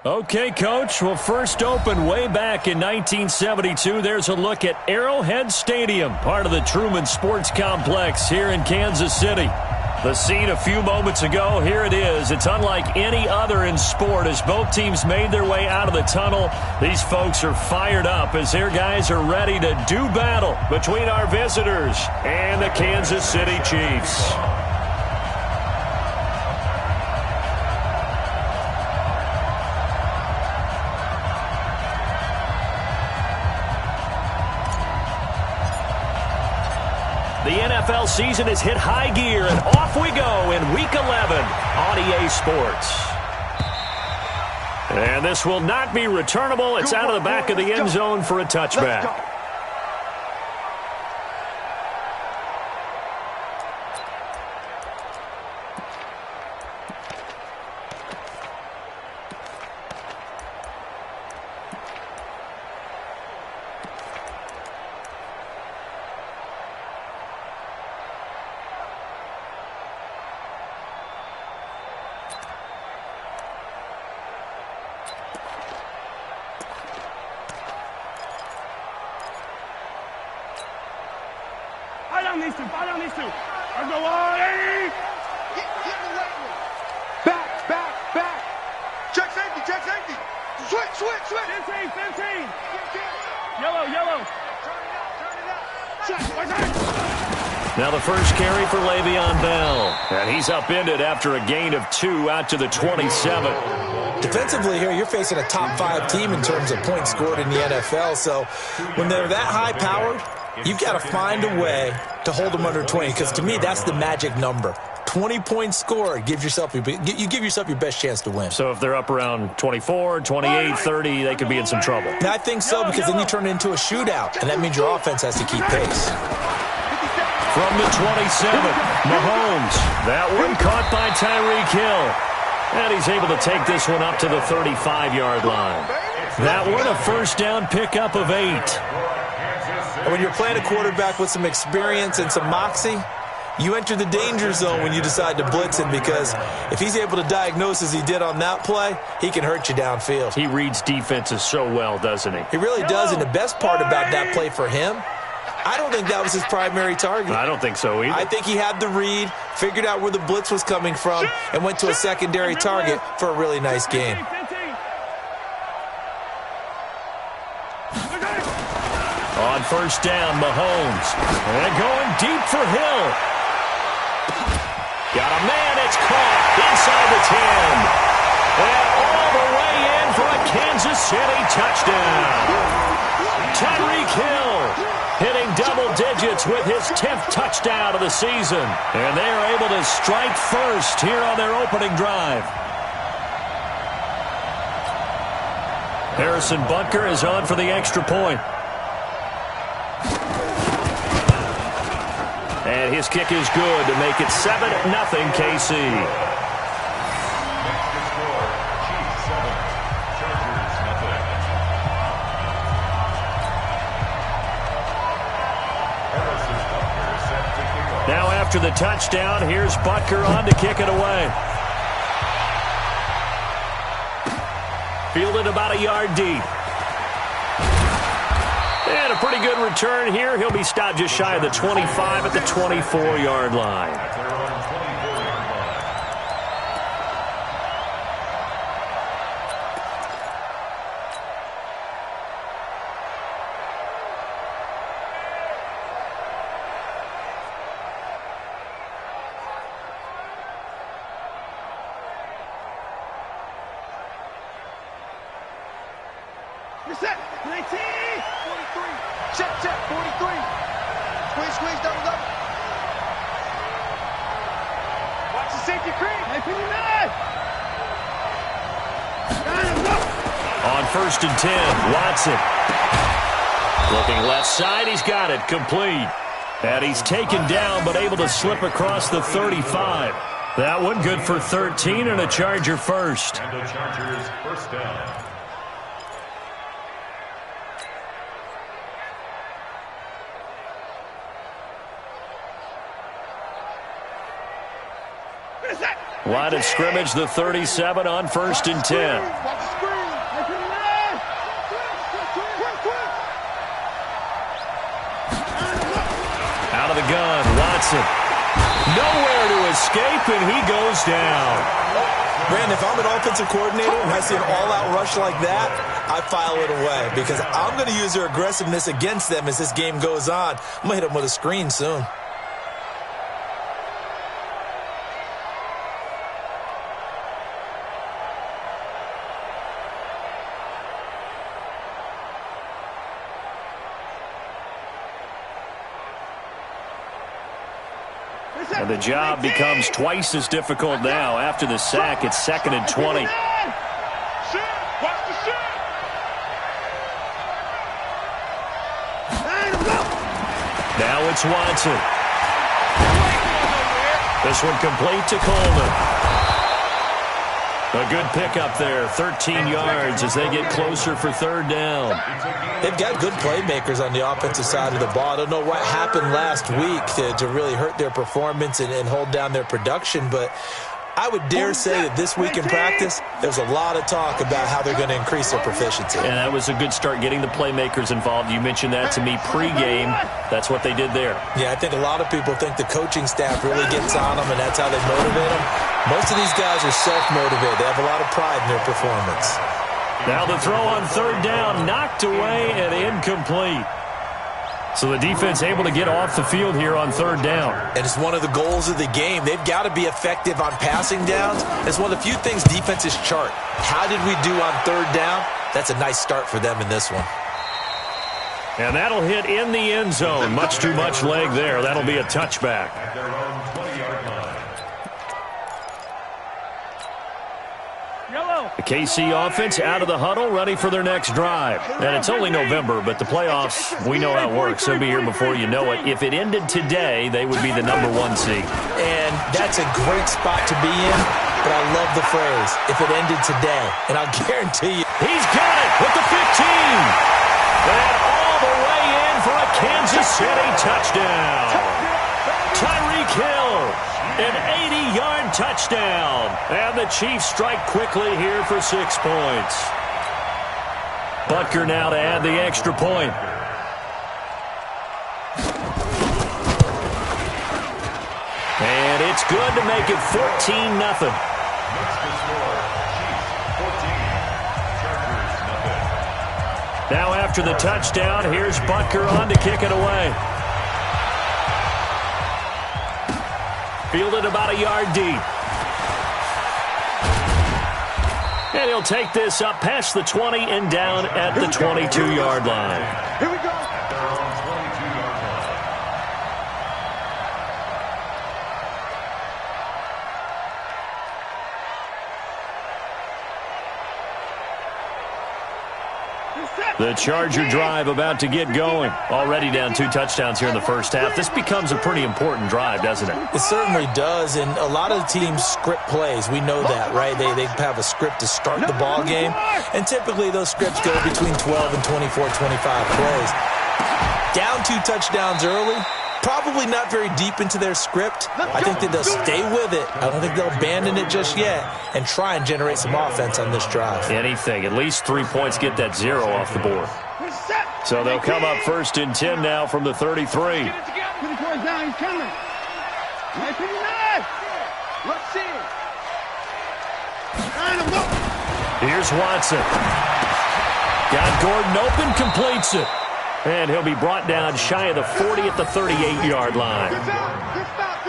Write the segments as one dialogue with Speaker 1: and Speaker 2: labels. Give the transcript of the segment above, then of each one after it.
Speaker 1: Okay, Coach. Well, first opened way back in 1972. There's a look at Arrowhead Stadium, part of the Truman Sports Complex here in Kansas City. The scene a few moments ago, here it is. It's unlike any other in sport as both teams made their way out of the tunnel. These folks are fired up as their guys are ready to do battle between our visitors and the Kansas City Chiefs. The NFL season has hit high gear, and off we go in Week 11 on EA Sports. And this will not be returnable. It's out of the back of the end zone for a touchback.
Speaker 2: Fight on these two. Let's go on. Back. Check safety. Switch. 15. Yellow. Turn it out.
Speaker 1: Now the first carry for Le'Veon Bell. And he's upended after a gain of 2 out to the 27.
Speaker 3: Defensively here, you're facing a top 5 team in terms of points scored in the NFL. So when they're that high-powered, you've got to find a way to hold them under 20, because to me, that's the magic number. 20 points scored, you give yourself your best chance to win.
Speaker 1: So if they're up around 24, 28, 30, they could be in some trouble.
Speaker 3: And I think so, because then you turn it into a shootout, and that means your offense has to keep pace.
Speaker 1: From the 27, Mahomes. That one caught by Tyreek Hill. And he's able to take this one up to the 35-yard line. That one a first down pickup of 8.
Speaker 3: When you're playing a quarterback with some experience and some moxie, you enter the danger zone when you decide to blitz him, because if he's able to diagnose as he did on that play, he can hurt you downfield.
Speaker 1: He reads defenses so well, doesn't he?
Speaker 3: He really does, and the best part about that play for him, I don't think that was his primary target.
Speaker 1: I don't think so either.
Speaker 3: I think he had the read, figured out where the blitz was coming from, and went to a secondary target for a really nice game.
Speaker 1: On first down, Mahomes. And going deep for Hill. Got a man, it's caught inside the 10. And all the way in for a Kansas City touchdown. Tyreek Hill hitting double digits with his 10th touchdown of the season. And they are able to strike first here on their opening drive. Harrison Butker is on for the extra point. And his kick is good to make it 7-0 KC. Now after the touchdown, here's Butker on to kick it away. Fielded about a yard deep. And a pretty good return here. He'll be stopped just shy of the 25 at the 24-yard line.
Speaker 2: You're set. 19. 43. Check. 43. Squeeze. Double. Watch the safety creep. Hey, 59.
Speaker 1: On first and 10, Watson. Looking left side, he's got it. Complete. And he's taken down, but able to slip across the 35. That one good for 13 and a Charger first.
Speaker 4: And the Chargers first down.
Speaker 1: Line of scrimmage, the 37 on first and 10. the gun. Watson. Nowhere to escape, and he goes down.
Speaker 3: Brandon, if I'm an offensive coordinator and I see an all-out rush like that, I file it away because I'm going to use their aggressiveness against them as this game goes on. I'm going to hit them with a screen soon.
Speaker 1: And the job becomes twice as difficult now. After the sack, it's 2nd and 20. Now it's Watson. This one complete to Coleman. A good pickup there, 13 yards as they get closer for 3rd down.
Speaker 3: They've got good playmakers on the offensive side of the ball. I don't know what happened last week to really hurt their performance and hold down their production, but I would dare say that this week in practice, there's a lot of talk about how they're going to increase their proficiency.
Speaker 1: And that was a good start, getting the playmakers involved. You mentioned that to me pregame. That's what they did there.
Speaker 3: Yeah, I think a lot of people think the coaching staff really gets on them, and that's how they motivate them. Most of these guys are self-motivated. They have a lot of pride in their performance.
Speaker 1: Now the throw on 3rd down, knocked away and incomplete. So the defense able to get off the field here on 3rd down.
Speaker 3: And it's one of the goals of the game. They've got to be effective on passing downs. It's one of the few things defenses chart. How did we do on 3rd down? That's a nice start for them in this one.
Speaker 1: And that'll hit in the end zone. Much too much leg there. That'll be a touchback. The KC offense out of the huddle, ready for their next drive. And it's only November, but the playoffs, we know how it works. They'll be here before you know it. If it ended today, they would be the #1 seed.
Speaker 3: And that's a great spot to be in, but I love the phrase, if it ended today. And I'll guarantee you.
Speaker 1: He's got it with the 15. And all the way in for a Kansas City touchdown. Tyreek Hill. An 80-yard touchdown. And the Chiefs strike quickly here for 6 points. Butker now to add the extra point. And it's good to make it 14-0. Now after the touchdown, here's Butker on to kick it away. Fielded about a yard deep. And he'll take this up past the 20 and down at the 22-yard line.
Speaker 2: Here we go.
Speaker 1: The Charger drive about to get going. Already down 2 touchdowns here in the first half. This becomes a pretty important drive, doesn't it?
Speaker 3: It certainly does, and a lot of the teams script plays. We know that, right? They have a script to start the ball game, and typically those scripts go between 12 and 24, 25 plays. Down 2 touchdowns early, probably not very deep into their script. I think that they'll stay with it. I don't think they'll abandon it just yet and try and generate some offense on this drive.
Speaker 1: Anything. At least 3 points, get that 0 off the board. So they'll come up 1st and 10 now from the 33.
Speaker 2: 24 down, he's coming. 59. Let's see it.
Speaker 1: Here's Watson. Got Gordon open, completes it. And he'll be brought down shy of the 40 at the 38-yard line.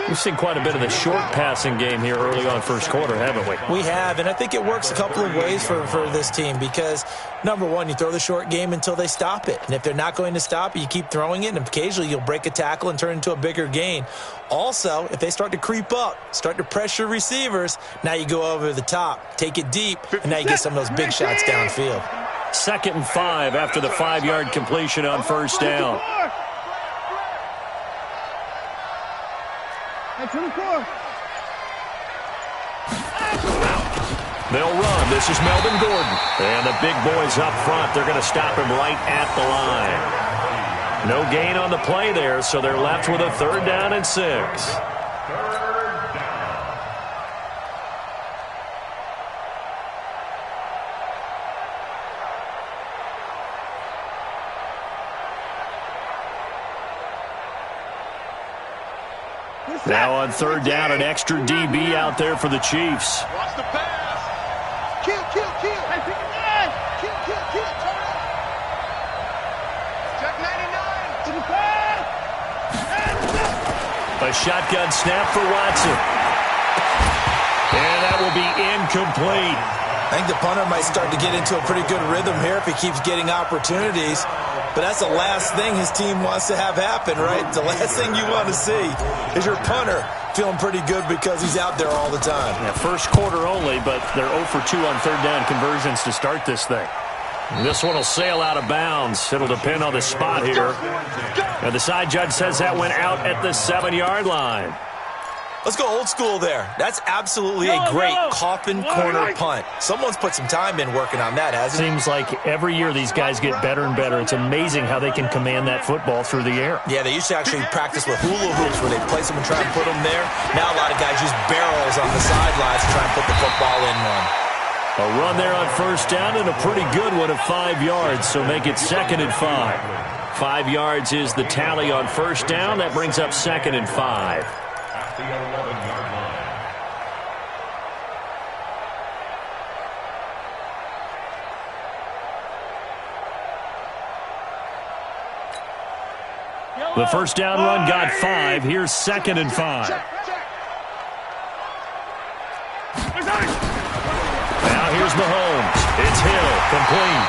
Speaker 1: We've seen quite a bit of the short passing game here early on first quarter, haven't we?
Speaker 3: We have, and I think it works a couple of ways for this team because, number one, you throw the short game until they stop it. And if they're not going to stop it, you keep throwing it, and occasionally you'll break a tackle and turn it into a bigger gain. Also, if they start to creep up, start to pressure receivers, now you go over the top, take it deep, and now you get some of those big shots downfield.
Speaker 1: 2nd and 5 after the 5-yard completion on 1st down. They'll run. This is Melvin Gordon. And the big boys up front, they're going to stop him right at the line. No gain on the play there, so they're left with a 3rd down and 6. Now on third down, an extra DB out there for the Chiefs.
Speaker 2: Watch the pass. Kill. Hey, pick it up. Kill. Turn it. Check 99. To the pass.
Speaker 1: A shotgun snap for Watson. And that will be incomplete.
Speaker 3: I think the punter might start to get into a pretty good rhythm here if he keeps getting opportunities. But that's the last thing his team wants to have happen, right? The last thing you want to see is your punter feeling pretty good because he's out there all the time.
Speaker 1: Yeah, first quarter only, but they're 0 for 2 on third down conversions to start this thing. And this one will sail out of bounds. It'll depend on the spot here. And the side judge says that went out at the 7-yard line.
Speaker 3: Let's go old school there. That's absolutely a great coffin corner punt. Someone's put some time in working on that, hasn't it?
Speaker 1: Seems like every year these guys get better and better. It's amazing how they can command that football through the air.
Speaker 3: Yeah, they used to actually practice with hula hoops where they place them and try and put them there. Now a lot of guys use barrels on the sidelines to try and put the football in one.
Speaker 1: A run there on first down and a pretty good one of 5 yards, so make it 2nd and 5. 5 yards is the tally on first down. That brings up 2nd and 5.
Speaker 4: The 11-yard line.
Speaker 1: The first down run got 5. Here's 2nd and 5. Now here's Mahomes. It's Hill, complete.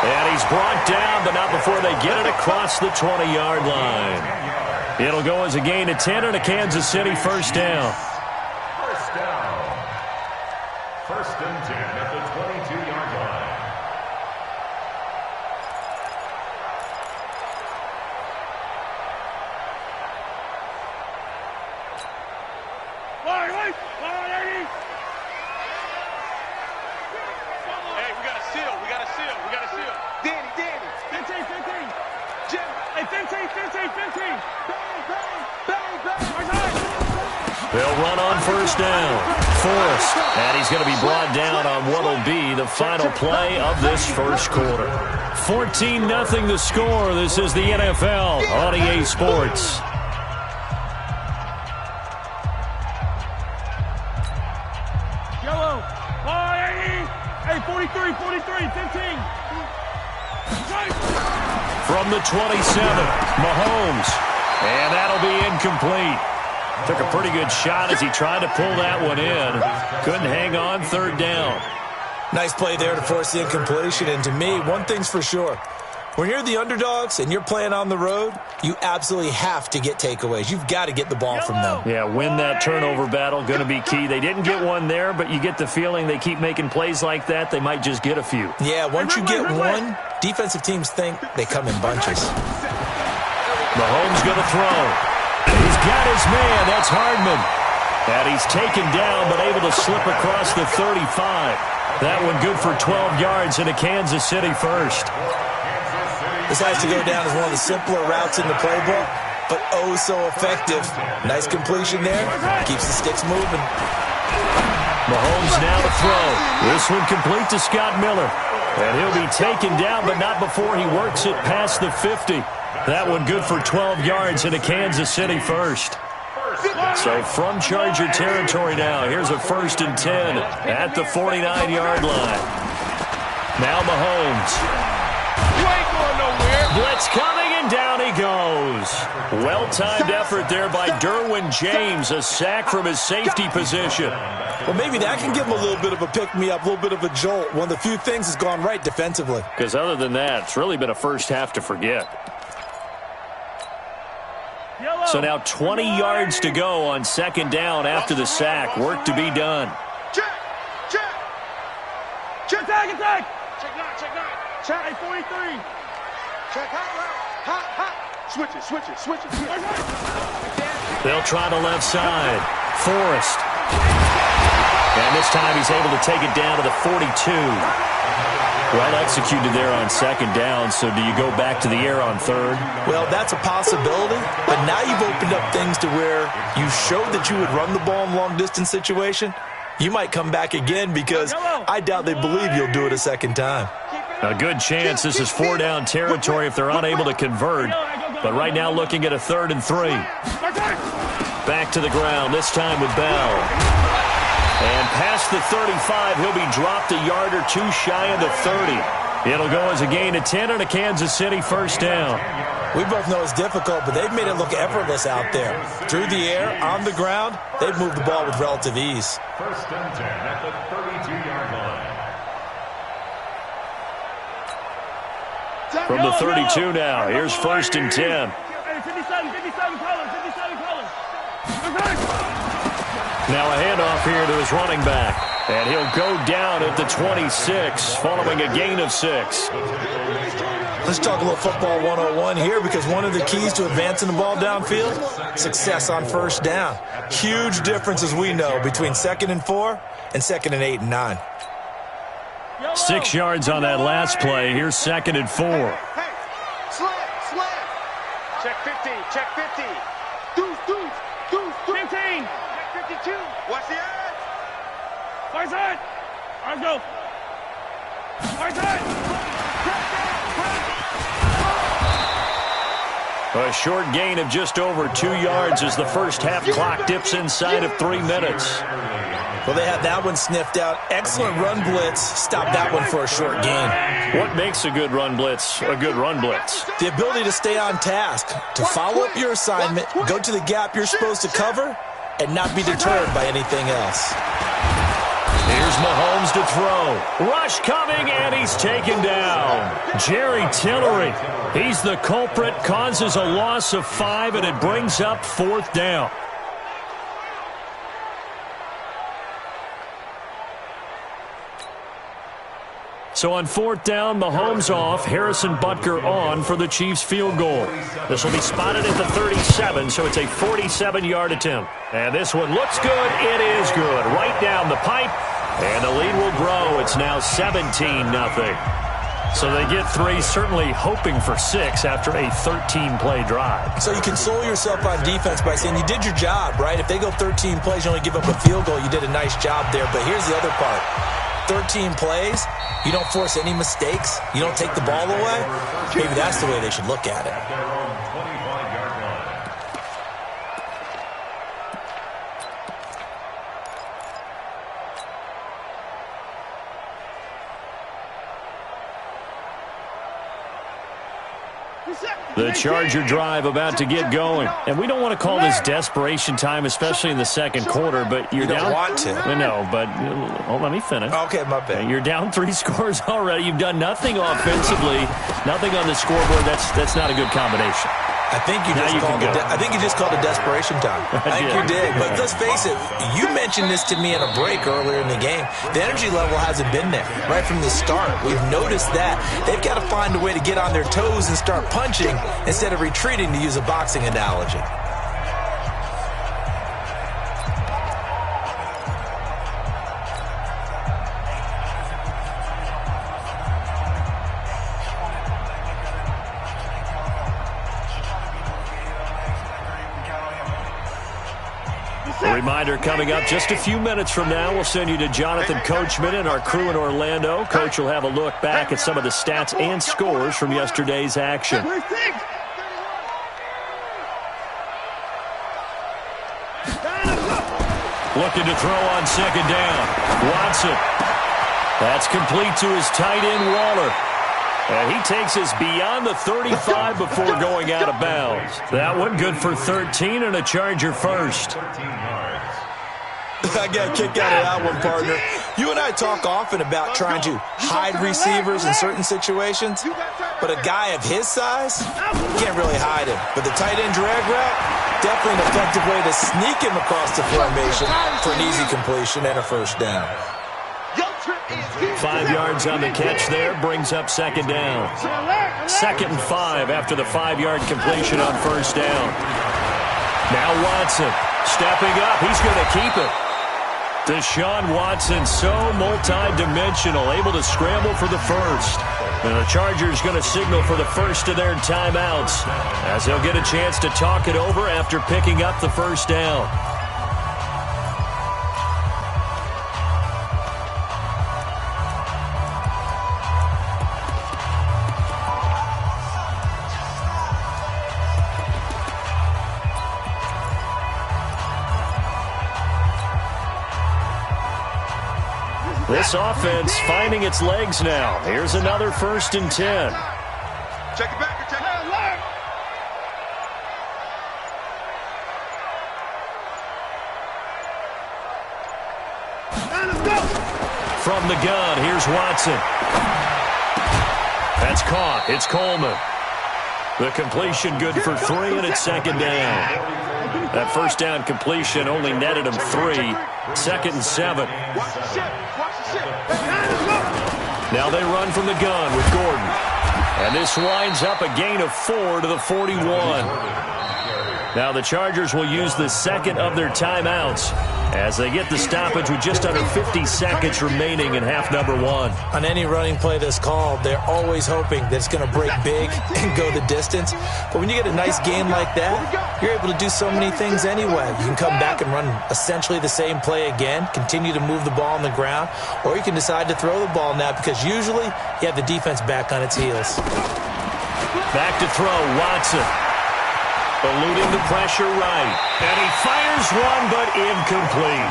Speaker 1: And he's brought down, but not before they get it across the 20-yard line. It'll go as a gain of 10 and a Kansas City first down.
Speaker 4: First down. 1st and 10 at the 22-yard line.
Speaker 2: Hey, we got a seal. Danny. 15. Jim. Hey, 15.
Speaker 1: They'll run on first down. Forrest. And he's going to be brought down on what will be the final play of this first quarter. 14-0 the score. This is the NFL on EA Sports.
Speaker 2: Yellow. Hey, 43, 15.
Speaker 1: From the 27, Mahomes. And that'll be incomplete. Took a pretty good shot as he tried to pull that one in. Couldn't hang on third down.
Speaker 3: Nice play there to force the incompletion. And to me, one thing's for sure. When you're the underdogs and you're playing on the road, you absolutely have to get takeaways. You've got to get the ball from them.
Speaker 1: Yeah, win that turnover battle, going to be key. They didn't get one there, but you get the feeling they keep making plays like that, they might just get a few.
Speaker 3: Yeah, once you get one, defensive teams think they come in bunches.
Speaker 1: Mahomes going to throw. He's got his man. That's Hardman. And he's taken down, but able to slip across the 35. That one good for 12 yards in a Kansas City first.
Speaker 3: This has to go down as one of the simpler routes in the playbook, but oh so effective. Nice completion there. Keeps the sticks moving.
Speaker 1: Mahomes now to throw. This one complete to Scott Miller. And he'll be taken down, but not before he works it past the 50. That one good for 12 yards in a Kansas City first. So from Charger territory now, here's a 1st and 10 at the 49-yard line. Now Mahomes.
Speaker 2: You ain't going nowhere.
Speaker 1: Blitz coming, and down he goes. Well-timed effort there by Derwin James. A sack from his safety position.
Speaker 3: Well, maybe that can give him a little bit of a pick-me-up, a little bit of a jolt. One of the few things has gone right defensively.
Speaker 1: Because other than that, it's really been a first half to forget. So now 20 yards to go on 2nd down after the sack. Work to be done.
Speaker 2: Check. Attack. Check 9. Check 43. Check hot. Switch it.
Speaker 1: They'll try the left side. Forrest. And this time he's able to take it down to the 42. Well executed there on 2nd down, so do you go back to the air on 3rd?
Speaker 3: Well, that's a possibility, but now you've opened up things to where you showed that you would run the ball in long-distance situation. You might come back again because I doubt they believe you'll do it a 2nd time.
Speaker 1: A good chance this is 4-down territory if they're unable to convert, but right now looking at a 3rd and 3. Back to the ground, this time with Bell. And past the 35, he'll be dropped a yard or two shy of the 30. It'll go as a gain of 10 and a Kansas City first down.
Speaker 3: We both know it's difficult, but they've made it look effortless out there. Through the air, on the ground, they've moved the ball with relative ease.
Speaker 4: First and 10 at the 32-yard line.
Speaker 1: From the 32 now, here's first and 10.
Speaker 2: 57, colors.
Speaker 1: Now a handoff here to his running back. And he'll go down at the 26, following a gain of 6.
Speaker 3: Let's talk a little football 101 here, because one of the keys to advancing the ball downfield, success on first down. Huge difference, as we know, between 2nd and 4 and 2nd and 8 and 9.
Speaker 1: 6 yards on that last play. Here's 2nd and 4.
Speaker 2: Hey, slam. Check 50. Deuce. 15. Check 52. Watch the edge. Far side. Let's go. Far side.
Speaker 1: A short gain of just over 2 yards as the first half clock dips inside of 3 minutes.
Speaker 3: Well, they had that one sniffed out. Excellent run blitz. Stop that one for a short gain.
Speaker 1: What makes a good run blitz a good run blitz?
Speaker 3: The ability to stay on task, to follow up your assignment, go to the gap you're supposed to cover, and not be deterred by anything else.
Speaker 1: Here's Mahomes to throw. Rush coming, and he's taken down. Jerry Tillery, he's the culprit, causes a loss of 5, and it brings up 4th down. So on 4th down, Mahomes off, Harrison Butker on for the Chiefs field goal. This will be spotted at the 37, so it's a 47-yard attempt. And this one looks good. It is good. Right down the pipe, and the lead will grow. It's now 17-0. So they get 3, certainly hoping for 6 after a 13-play drive.
Speaker 3: So you console yourself on defense by saying you did your job, right? If they go 13 plays, you only give up a field goal, you did a nice job there. But here's the other part. 13 plays, you don't force any mistakes, you don't take the ball away. Maybe that's the way they should look at it.
Speaker 1: The Charger drive about to get going. And we don't want to call this desperation time, especially in the second quarter, but you're down.
Speaker 3: You don't want to.
Speaker 1: No, but let me finish.
Speaker 3: Okay, my bad.
Speaker 1: You're down 3 scores already. You've done nothing offensively, nothing on the scoreboard. That's not a good combination.
Speaker 3: I think you just called it desperation time. I think you did. But let's face it, you mentioned this to me in a break earlier in the game. The energy level hasn't been there right from the start. We've noticed that. They've got to find a way to get on their toes and start punching instead of retreating, to use a boxing analogy.
Speaker 1: A reminder coming up just a few minutes from now. We'll send you to Jonathan Coachman and our crew in Orlando. Coach will have a look back at some of the stats and scores from yesterday's action. Looking to throw on 2nd down. Watson. That's complete to his tight end, Waller. And he takes us beyond the 35 before going out of bounds. That one good for 13 and a Charger first.
Speaker 3: I got a kick out of that one, partner. You and I talk often about trying to hide receivers in certain situations, but a guy of his size, you can't really hide him. But the tight end drag route, definitely an effective way to sneak him across the formation for an easy completion and a first down.
Speaker 1: 5 yards on the catch there, brings up 2nd down. 2nd and 5 after the 5-yard completion on first down. Now Watson stepping up. He's going to keep it. Deshaun Watson, so multi-dimensional, able to scramble for the first. And the Chargers going to signal for the first of their timeouts as they'll get a chance to talk it over after picking up the first down. This offense finding its legs now. Here's another 1st and 10.
Speaker 2: Check it back. Check it back. Let's go.
Speaker 1: From the gun, here's Watson. That's caught. It's Coleman. The completion good for 3, and it's 2nd down. That 1st down completion only netted him 3. 2nd and 7. Now they run from the gun with Gordon. And this winds up a gain of 4 to the 41. Now the Chargers will use the 2nd of their timeouts as they get the stoppage with just under 50 seconds remaining in half number 1.
Speaker 3: On any running play that's called, they're always hoping that it's going to break big and go the distance. But when you get a nice gain like that, you're able to do so many things anyway. You can come back and run essentially the same play again, continue to move the ball on the ground, or you can decide to throw the ball now because usually you have the defense back on its heels.
Speaker 1: Back to throw, Watson. Eluding the pressure right. And he fires one, but incomplete.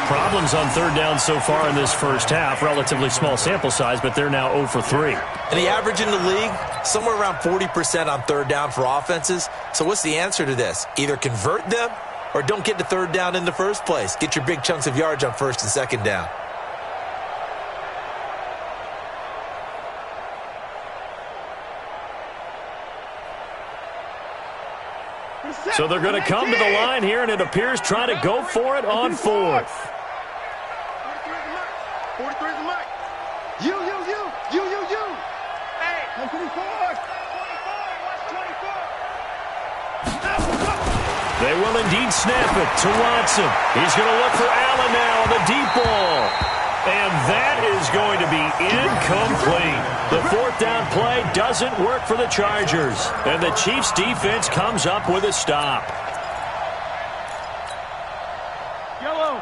Speaker 1: Problems on 3rd down so far in this 1st half. Relatively small sample size, but they're now 0 for 3.
Speaker 3: And the average in the league, somewhere around 40% on 3rd down for offenses. So what's the answer to this? Either convert them or don't get to 3rd down in the first place. Get your big chunks of yards on 1st and 2nd down.
Speaker 1: So they're going to come to the line here, and it appears try to go for it on 4th.
Speaker 2: 43 is the mic. You. Hey. 24. Watch 24.
Speaker 1: They will indeed snap it to Watson. He's going to look for Allen now on the deep ball. And that is going to be incomplete. The 4th down play doesn't work for the Chargers. And the Chiefs' defense comes up with a stop.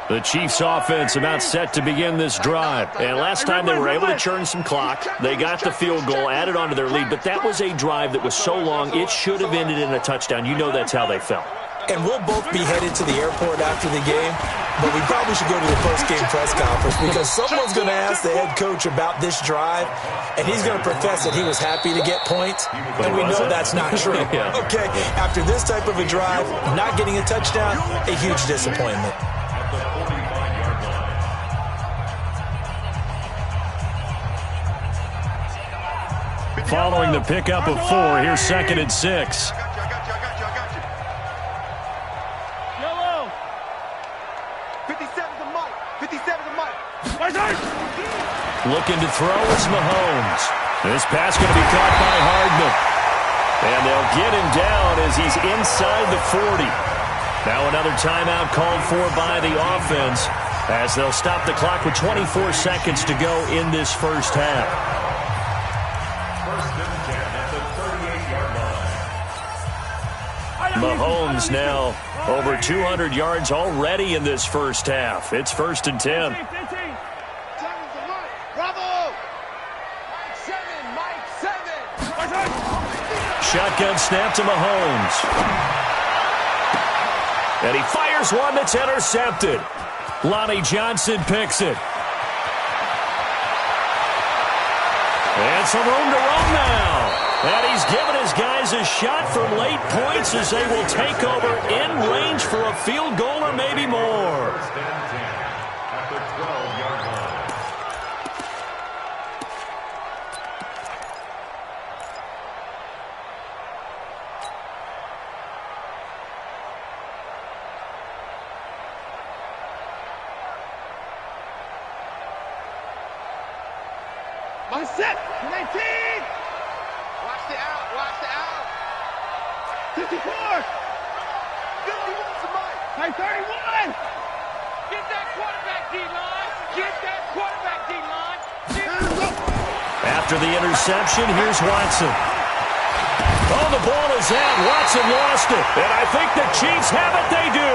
Speaker 1: The Chiefs' offense about set to begin this drive. And last time they were able to churn some clock. They got the field goal, added on to their lead. But that was a drive that was so long, it should have ended in a touchdown. You know that's how they felt.
Speaker 3: And we'll both be headed to the airport after the game, but we probably should go to the post-game press conference because someone's going to ask the head coach about this drive, and he's going to profess that he was happy to get points, and we know that's not true.
Speaker 1: Yeah.
Speaker 3: Okay, after this type of a drive, not getting a touchdown, a huge disappointment.
Speaker 1: Following the pickup of 4, here's 2nd and 6. Looking to throw is Mahomes. This pass going to be caught by Hardman. And they'll get him down as he's inside the 40. Now another timeout called for by the offense as they'll stop the clock with 24 seconds to go in this 1st half.
Speaker 4: 1st and 10 at the 38-yard line.
Speaker 1: Mahomes now over 200 yards already in this 1st half. It's 1st and 10. Shotgun snap to Mahomes. And he fires one that's intercepted. Lonnie Johnson picks it. And some room to run now. And he's given his guys a shot from late points as they will take over in range for a field goal or maybe more.
Speaker 4: 1st and 10 at the 12-yard line.
Speaker 2: My set. 19. Watch the out. 54. 51's the mic. Hey, 31. Get that quarterback, D-line.
Speaker 1: After the interception, here's Watson. Oh, the ball is out. Watson lost it. And I think the Chiefs have it. They do.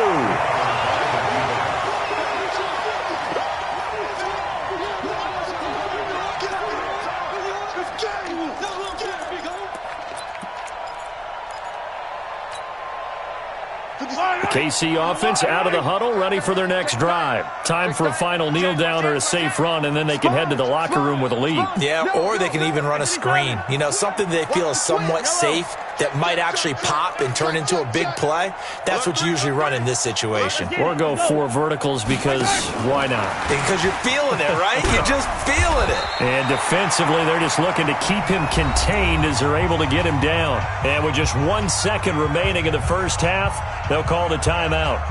Speaker 1: KC offense out of the huddle, ready for their next drive. Time for a final kneel down or a safe run, and then they can head to the locker room with a lead.
Speaker 3: Yeah, or they can even run a screen. You know, something they feel is somewhat safe that might actually pop and turn into a big play. That's what you usually run in this situation.
Speaker 1: Or go 4 verticals because why not?
Speaker 3: Because you're feeling it, right? You're just feeling it.
Speaker 1: And defensively, they're just looking to keep him contained as they're able to get him down. And with just 1 second remaining in the first half, they'll call the timeout.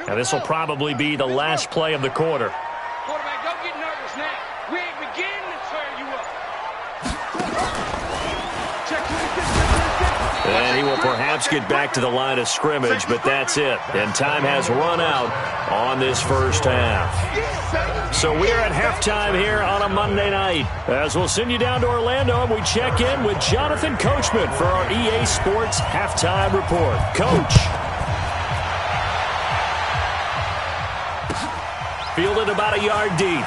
Speaker 1: Now, this will probably be the last play of the quarter.
Speaker 2: Quarterback, don't get nervous now. We ain't beginning to tear you up.
Speaker 1: And he will perhaps get back to the line of scrimmage, but that's it. And time has run out on this first half. So we are at halftime here on a Monday night. As we'll send you down to Orlando, and we check in with Jonathan Coachman for our EA Sports Halftime Report. Coach. Fielded about a yard deep.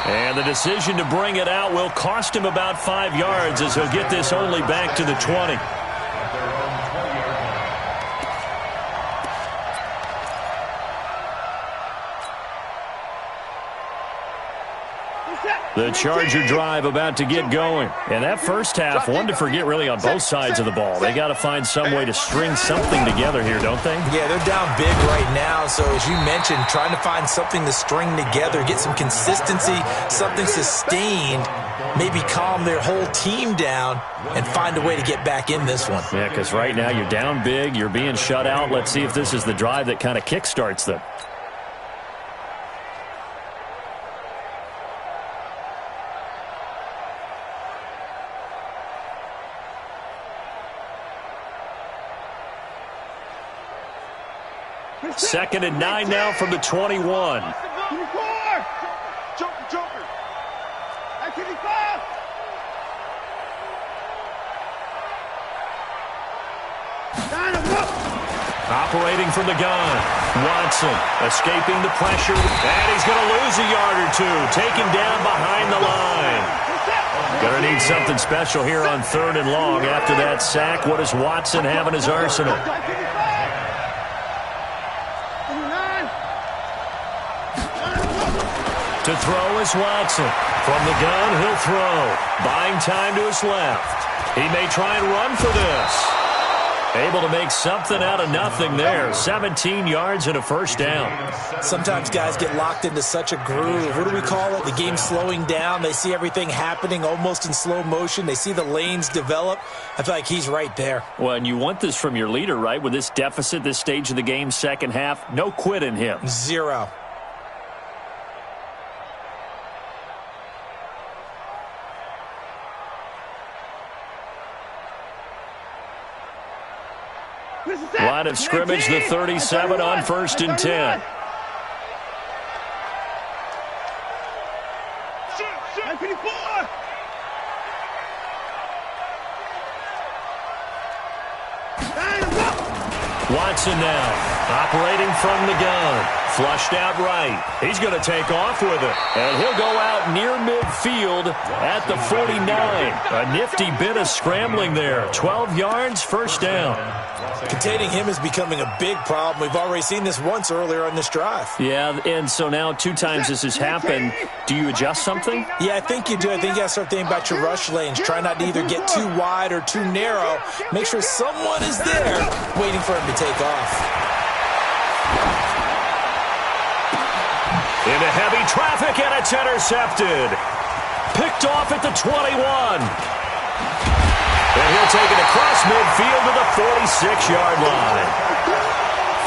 Speaker 1: And the decision to bring it out will cost him about 5 yards as he'll get this only back to the 20. The Charger drive about to get going. And that first half, one to forget really on both sides of the ball. They got to find some way to string something together here, don't they?
Speaker 3: Yeah, they're down big right now. So as you mentioned, trying to find something to string together, get some consistency, something sustained, maybe calm their whole team down and find a way to get back in this one.
Speaker 1: Yeah, because right now you're down big, you're being shut out. Let's see if this is the drive that kind of kickstarts them. Second and 9 now from the 21.
Speaker 2: 24! Joker! Activity 5!
Speaker 1: Operating from the gun. Watson escaping the pressure. And he's going to lose a yard or two. Taken down behind the line. Going to need something special here on 3rd and long. After that sack, what does Watson have in his arsenal? To throw is Watson. From the gun, he'll throw. Buying time to his left. He may try and run for this. Able to make something out of nothing there. 17 yards and a first down.
Speaker 3: Sometimes guys get locked into such a groove. What do we call it? The game's slowing down. They see everything happening almost in slow motion. They see the lanes develop. I feel like he's right there.
Speaker 1: Well, and you want this from your leader, right? With this deficit, this stage of the game, second half, no quit in him.
Speaker 3: 0.
Speaker 1: Line of scrimmage, the 37 on 1st and 10. Watson now, operating from the gun. Flushed out right. He's going to take off with it. And he'll go out near midfield at the 49. A nifty bit of scrambling there. 12 yards, first down.
Speaker 3: Containing him is becoming a big problem. We've already seen this once earlier on this drive.
Speaker 1: Yeah, and so now 2 times this has happened. Do you adjust something?
Speaker 3: Yeah, I think you do. I think you got to start thinking about your rush lanes. Try not to either get too wide or too narrow. Make sure someone is there waiting for him to take off.
Speaker 1: Into heavy traffic, and it's intercepted. Picked off at the 21. And he'll take it across midfield to the 46-yard line.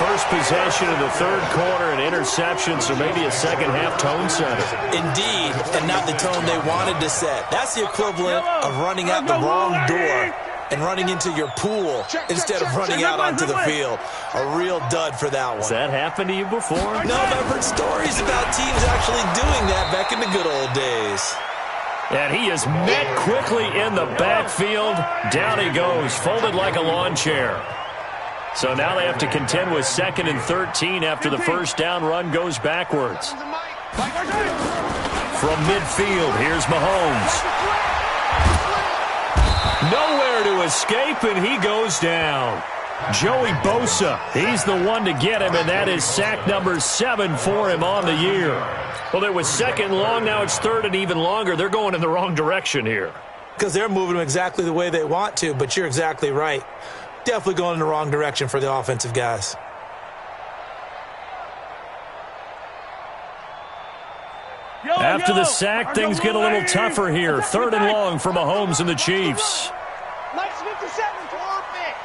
Speaker 1: first possession of the third quarter, an interception, so maybe a second-half tone setter.
Speaker 3: Indeed, and not the tone they wanted to set. That's the equivalent of running out the wrong door and running into your pool instead of running out onto the field. A real dud for that one.
Speaker 1: Has that happened to you before?
Speaker 3: No, but I've heard stories about teams actually doing that back in the good old days.
Speaker 1: And he is met quickly in the backfield. Down he goes, folded like a lawn chair. So now they have to contend with 2nd and 13 after the first down run goes backwards. From midfield, here's Mahomes. Nowhere to escape, and he goes down. Joey Bosa, he's the one to get him, and that is sack number 7 for him on the year. Well, it was 2nd and long, now it's 3rd and even longer. They're going in the wrong direction here.
Speaker 3: Because they're moving them exactly the way they want to, but you're exactly right. Definitely going in the wrong direction for the offensive guys.
Speaker 1: After the sack, things get a little tougher here. 3rd and long for Mahomes and the Chiefs.
Speaker 2: Nice 57, perfect.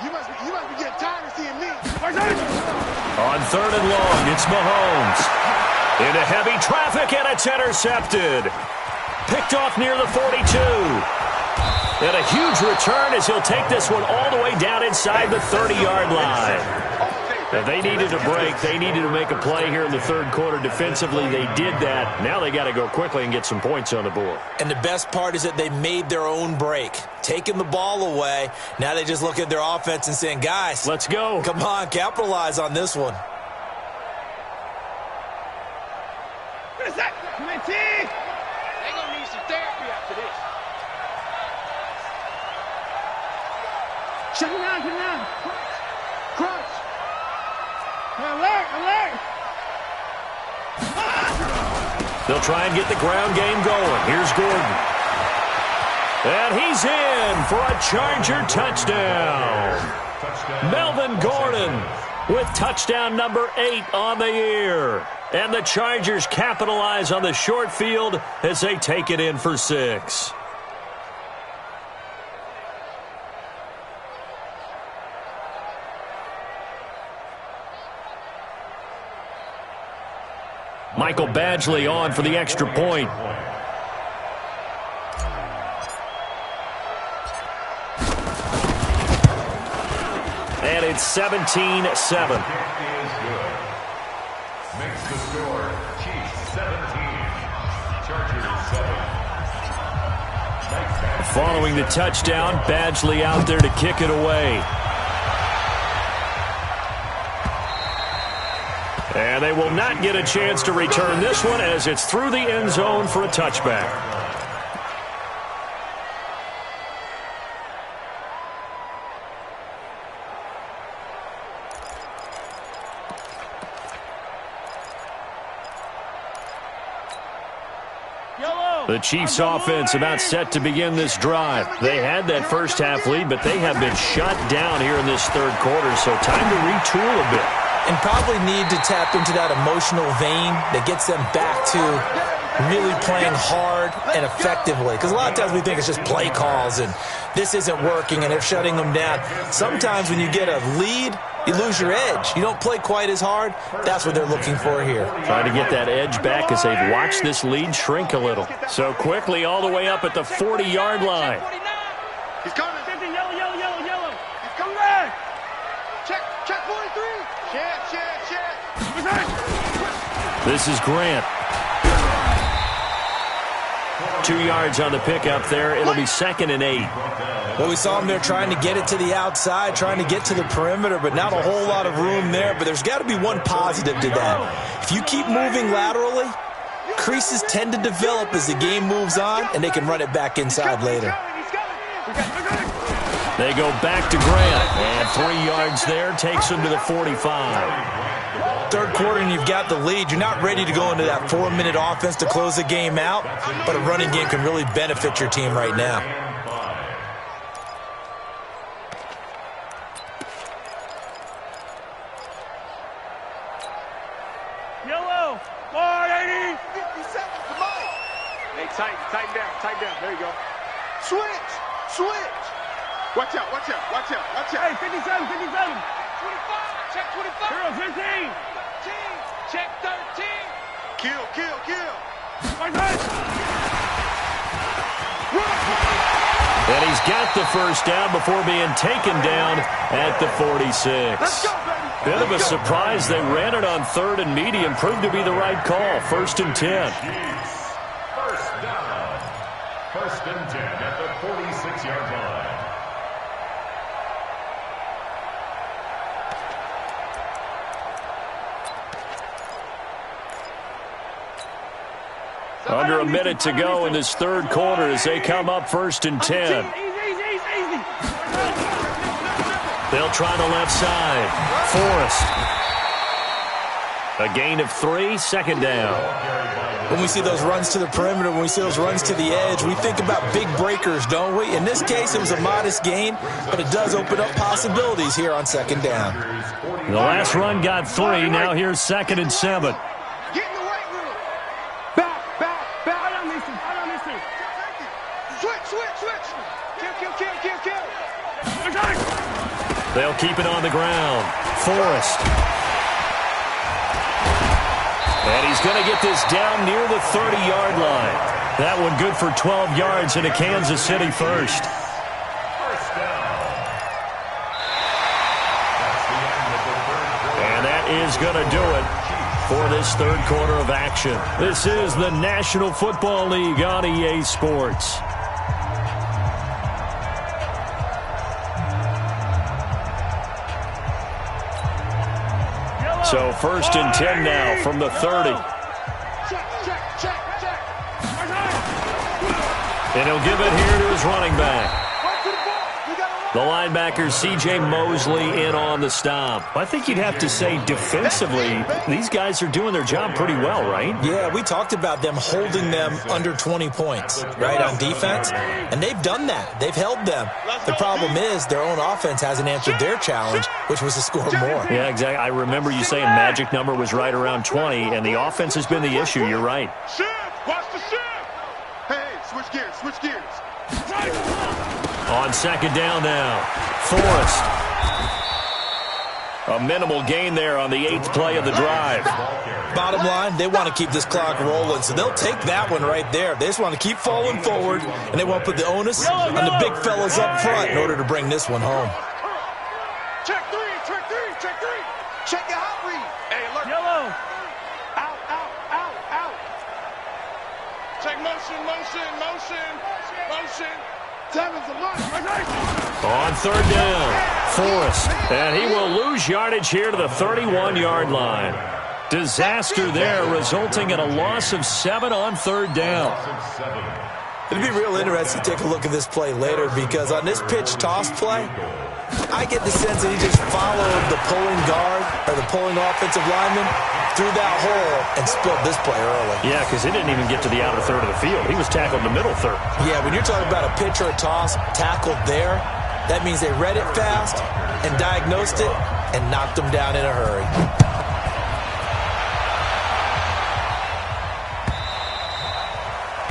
Speaker 2: You must be getting tired of seeing me.
Speaker 1: On 3rd and long, it's Mahomes. Into heavy traffic, and it's intercepted. Picked off near the 42. And a huge return as he'll take this one all the way down inside the 30-yard line. If they needed a break, they needed to make a play here in the 3rd quarter. Defensively, they did that. Now they got to go quickly and get some points on the board.
Speaker 3: And the best part is that they made their own break, taking the ball away. Now they just look at their offense and saying, guys,
Speaker 1: let's go.
Speaker 3: Come on, capitalize on this one.
Speaker 2: They're going to need some therapy after this. Shut him down. Crunch. Alert.
Speaker 1: They'll try and get the ground game going. Here's Gordon. And he's in for a Charger touchdown. Melvin Gordon with touchdown number 8 on the year. And the Chargers capitalize on the short field as they take it in for 6. Michael Badgley on for the extra point. And it's 17-7.
Speaker 4: Makes the score Chiefs 17, Chargers 7.
Speaker 1: Following the touchdown, Badgley out there to kick it away. And they will not get a chance to return this one as it's through the end zone for a touchback. The Chiefs offense about set to begin this drive. They had that first half lead, but they have been shut down here in this 3rd quarter, so time to retool a bit.
Speaker 3: And probably need to tap into that emotional vein that gets them back to really playing hard and effectively. Because a lot of times we think it's just play calls and this isn't working and they're shutting them down. Sometimes when you get a lead, you lose your edge. You don't play quite as hard. That's what they're looking for here.
Speaker 1: Trying to get that edge back as they've watched this lead shrink a little. So quickly all the way up at the 40-yard line.
Speaker 2: He's coming. Yellow. He's coming back. Check 43. Check.
Speaker 1: This is Grant. 2 yards on the pickup there. It'll be 2nd and 8.
Speaker 3: Well, we saw him there trying to get it to the outside, trying to get to the perimeter, but not a whole lot of room there. But there's got to be one positive to that. If you keep moving laterally, creases tend to develop as the game moves on, and they can run it back inside later.
Speaker 1: They go back to Grant, and 3 yards there takes them to the 45.
Speaker 3: 3rd quarter and you've got the lead. You're not ready to go into that 4-minute offense to close the game out, but a running game can really benefit your team right now.
Speaker 2: Yellow. 180. 57. Come on. Hey, tighten down. There you go. Switch. Watch out. Hey, 57. 25. Check 25. Girl, 15. Check 13. Kill.
Speaker 1: And he's got the first down before being taken down at the 46.
Speaker 2: Let's go, baby.
Speaker 1: Bit of a surprise. They ran it on 3rd and medium. Proved to be the right call. 1st and 10.
Speaker 4: First down. 1st and 10 at the 46-yard line.
Speaker 1: Under a minute to go in this 3rd quarter as they come up 1st and 10.
Speaker 2: Easy.
Speaker 1: They'll try the left side. Forrest. A gain of 3, 2nd down.
Speaker 3: When we see those runs to the perimeter, when we see those runs to the edge, we think about big breakers, don't we? In this case, it was a modest gain, but it does open up possibilities here on 2nd down.
Speaker 1: The last run got 3. Now here's 2nd and 7.
Speaker 2: Get in the weight room. Back. I don't miss it. Switch. Kill.
Speaker 1: They'll keep it on the ground. Forrest. And he's going to get this down near the 30-yard line. That one good for 12 yards in a Kansas City first.
Speaker 4: First down.
Speaker 1: And that is going to do it for this 3rd quarter of action. This is the National Football League on EA Sports. So 1st and 10 now from the 30.
Speaker 2: Check.
Speaker 1: And he'll give it here to his running back. The linebacker, C.J. Mosley, in on the stop. I think you'd have to say defensively, these guys are doing their job pretty well, right?
Speaker 3: Yeah, we talked about them holding them under 20 points, right, on defense. And they've done that. They've held them. The problem is their own offense hasn't answered their challenge, which was to score more.
Speaker 1: Yeah, exactly. I remember you saying magic number was right around 20, and the offense has been the issue. You're right.
Speaker 2: Shift. Watch the shift. Hey, switch gears.
Speaker 1: On 2nd down now, Forrest. A minimal gain there on the 8th play of the drive.
Speaker 3: Bottom line, they want to keep this clock rolling, so they'll take that one right there. They just want to keep falling forward, and they want to put the onus on the big fellas up front in order to bring this one home.
Speaker 2: Check three. Check your hot read. Hey, alert. Yellow. Out. Check motion.
Speaker 1: On 3rd down, Forrest. And he will lose yardage here to the 31-yard line. Disaster there, resulting in a loss of 7 on 3rd down.
Speaker 3: It'd be real interesting to take a look at this play later because on this pitch toss play, I get the sense that he just followed the pulling guard or the pulling offensive lineman through that hole and spilled this play early.
Speaker 1: Yeah, because he didn't even get to the outer third of the field. He was tackled in the middle third.
Speaker 3: Yeah, when you're talking about a pitch or a toss tackled there, that means they read it fast and diagnosed it and knocked him down in a hurry.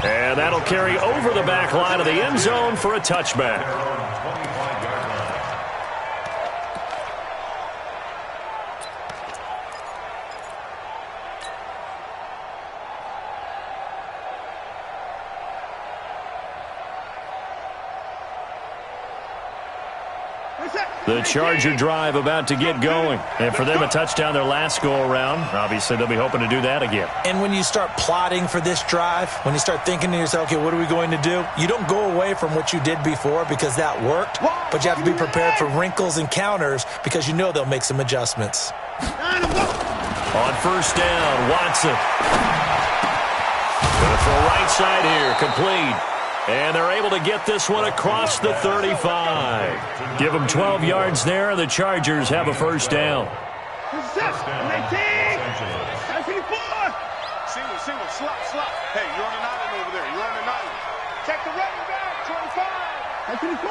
Speaker 1: And that'll carry over the back line of the end zone for a touchback. The Charger drive about to get going. And for them, a touchdown their last go-around. Obviously, they'll be hoping to do that again.
Speaker 3: And when you start plotting for this drive, when you start thinking to yourself, okay, what are we going to do? You don't go away from what you did before because that worked, but you have to be prepared for wrinkles and counters because you know they'll make some adjustments.
Speaker 1: On 1st down, Watson. Gonna throw right side here, complete. And they're able to get this one across the 35. Give them 12 yards there, and the Chargers have a 1st down.
Speaker 2: Single, slot. Hey, you're on an island over there. You're on an island. Check the running back, 25. That's 24.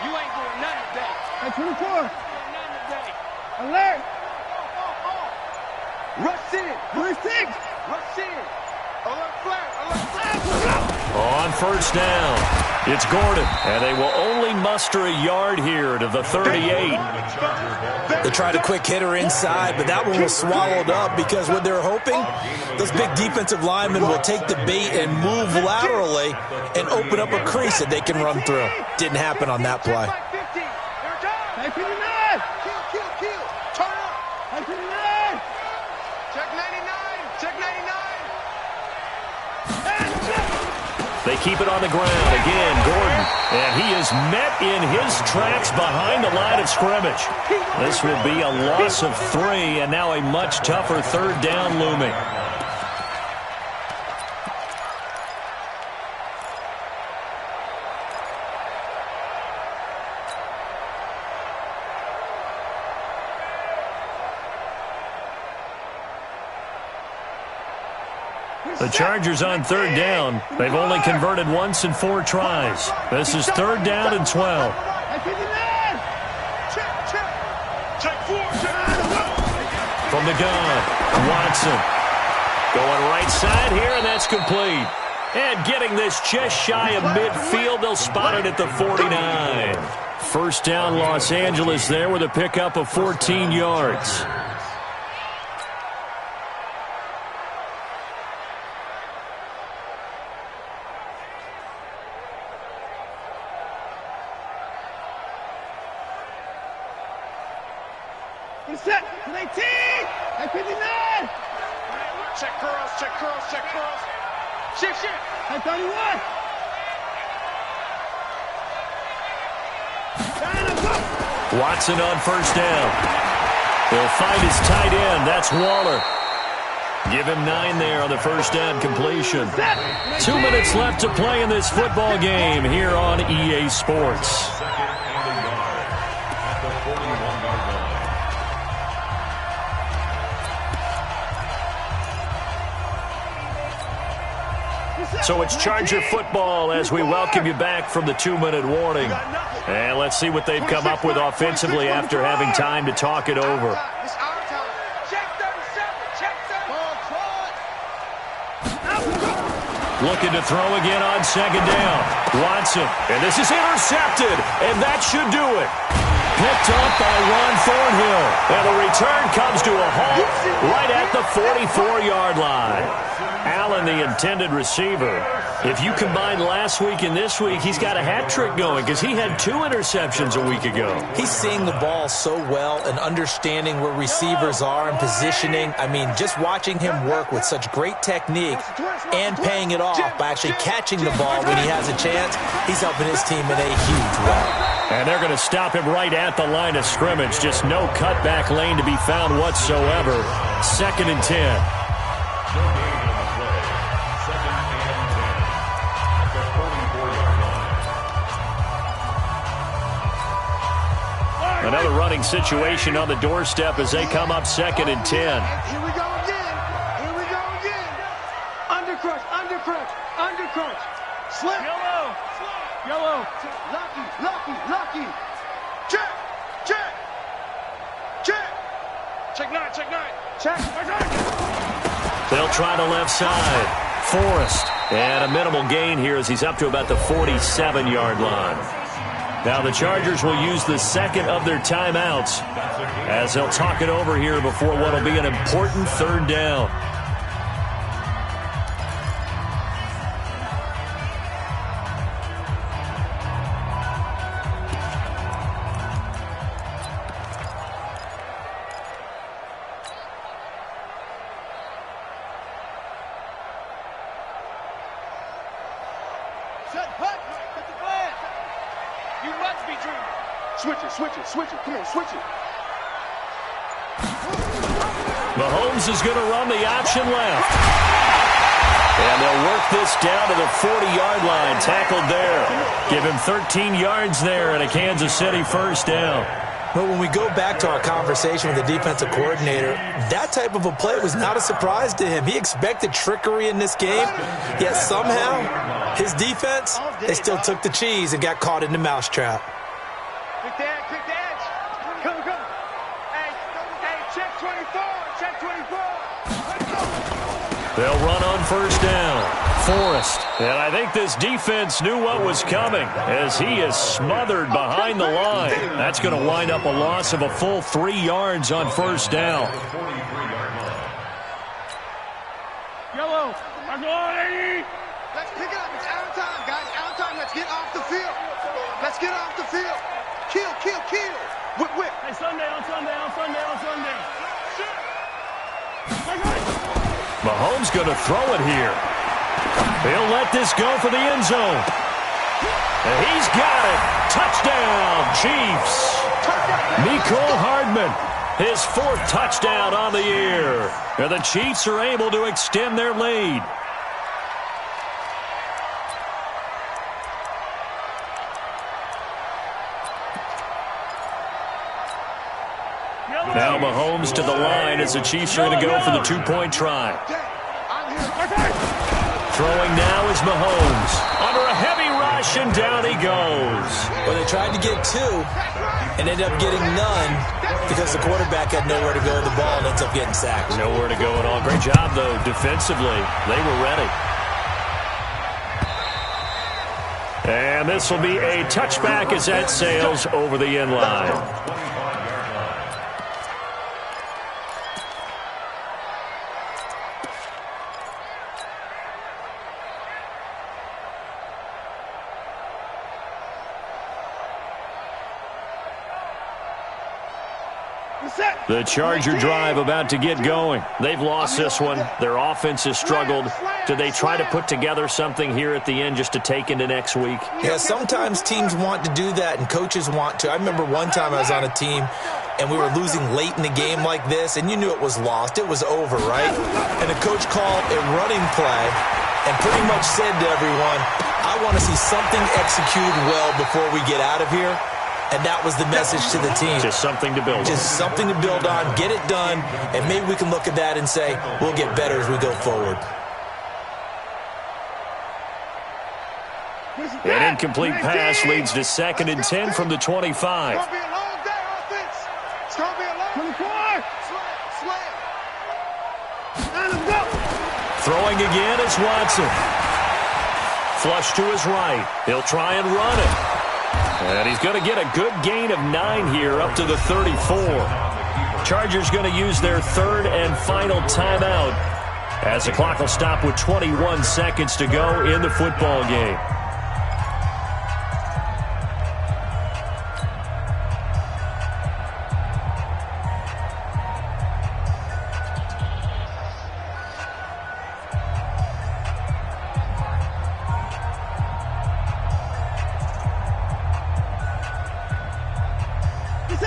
Speaker 2: You ain't doing nothing today. That's 24. Nothing today. Alert. Rush in. Rush in. Alert flag.
Speaker 1: On first down, it's Gordon, and they will only muster a yard here to the 38.
Speaker 3: They tried a quick hitter inside, but that one was swallowed up because what they're hoping, those big defensive linemen will take the bait and move laterally and open up a crease that they can run through. Didn't happen on that play.
Speaker 1: They keep it on the ground. Again, Gordon. And he is met in his tracks behind the line of scrimmage. This will be a loss of 3, and now a much tougher third down looming. The Chargers on third down. They've only converted once in 4 tries. This is third down and 12. From the gun, Watson. Going right side here, and that's complete. And getting this just shy of midfield, they'll spot it at the 49. First down, Los Angeles there with a pickup of 14 yards.
Speaker 2: Set. 19. 59. Check curls. Check curls. Check curls. Shift. 31.
Speaker 1: Watson on first down. He'll find his tight end. That's Waller. Give him 9 there on the first down completion. 2 minutes left to play in this football game here on EA Sports. So it's Charger football as we welcome you back from the 2-minute warning. And let's see what they've come up with offensively after having time to talk it over. Looking to throw again on second down. Watson, and this is intercepted, and that should do it. Picked up by Ron Thornhill, and the return comes to a halt right at the 44-yard line. Allen, the intended receiver. If you combine last week and this week, he's got a hat trick going because he had 2 interceptions a week ago.
Speaker 3: He's seeing the ball so well and understanding where receivers are and positioning. I mean, just watching him work with such great technique and paying it off by actually catching the ball when he has a chance, he's helping his team in a huge way.
Speaker 1: And they're going to stop him right at the line of scrimmage. Just no cutback lane to be found whatsoever. 2nd and 10. Another running situation on the doorstep as they come up 2nd and 10.
Speaker 2: Here we go again. Here we go again. Undercrunch. Slip. Yellow. Lucky. Check. Check 9. Check.
Speaker 1: They'll try the left side. Forrest. And a minimal gain here as he's up to about the 47-yard line. Now the Chargers will use the second of their timeouts as they'll talk it over here before what will be an important third down.
Speaker 2: Switch it. Come on, switch it.
Speaker 1: Mahomes is going to run the option left. And they'll work this down to the 40-yard line. Tackled there. Give him 13 yards there and a Kansas City first down.
Speaker 3: But when we go back to our conversation with the defensive coordinator, that type of a play was not a surprise to him. He expected trickery in this game, yet somehow his defense, they still took the cheese and got caught in the mousetrap.
Speaker 2: Quick the edge. Come. Hey, check 24.
Speaker 1: They'll run on first down. Forrest. And I think this defense knew what was coming as he is smothered behind the line. That's going to wind up a loss of a full 3 yards on first down.
Speaker 2: Yellow. Let's pick it up. It's out of time, guys. Out of time. Let's get off the field. Let's get off the field. Kill, kill, kill. Whip, whip. Hey, Sunday.
Speaker 1: Mahomes going to throw it here. He'll let this go for the end zone. And he's got it. Touchdown, Chiefs. Mecole Hardman, his 4th touchdown on the year. And the Chiefs are able to extend their lead. Now Mahomes to the line as the Chiefs are going to go for the 2-point try. Throwing now is Mahomes. Under a heavy rush, and down he goes.
Speaker 3: Well, they tried to get 2 and ended up getting none because the quarterback had nowhere to go with the ball and ends up getting sacked.
Speaker 1: Nowhere to go at all. Great job, though, defensively. They were ready. And this will be a touchback as that sails over the end line. The Charger drive about to get going. They've lost this one. Their offense has struggled. Do they try to put together something here at the end just to take into next week?
Speaker 3: Yeah, sometimes teams want to do that and coaches want to. I remember one time I was on a team and we were losing late in the game like this, and you knew it was lost. It was over, right? And the coach called a running play and pretty much said to everyone, I want to see something executed well before we get out of here. And that was the message to the team.
Speaker 1: Just something to build on.
Speaker 3: Just something to build on, get it done, and maybe we can look at that and say, we'll get better as we go forward.
Speaker 1: An incomplete pass leads to 2nd and 10 from the 25.
Speaker 2: It's going to be a long day, offense. It's going to be a long day. Slam.
Speaker 1: Throwing again is Watson. Flush to his right. He'll try and run it. And he's going to get a good gain of 9 here up to the 34. Chargers going to use their 3rd and final timeout as the clock will stop with 21 seconds to go in the football game.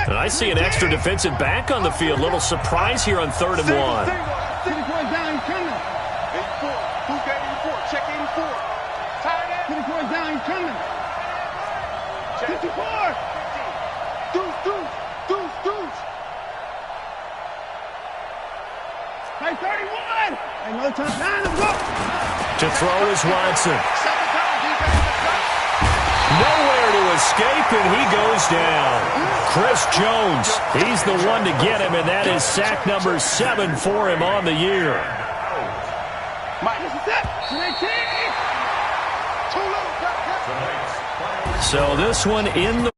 Speaker 1: And I see an extra defensive back on the field. Little surprise here on 3rd and 1.
Speaker 2: Check 84. Tight end. 54 down, he's coming. 54. Deuce. Hey, 31. And no time to go.
Speaker 1: To throw is Watson. Nowhere to escape, and he goes down. Chris Jones, he's the one to get him, and that is sack number 7 for him on the year. So this one in the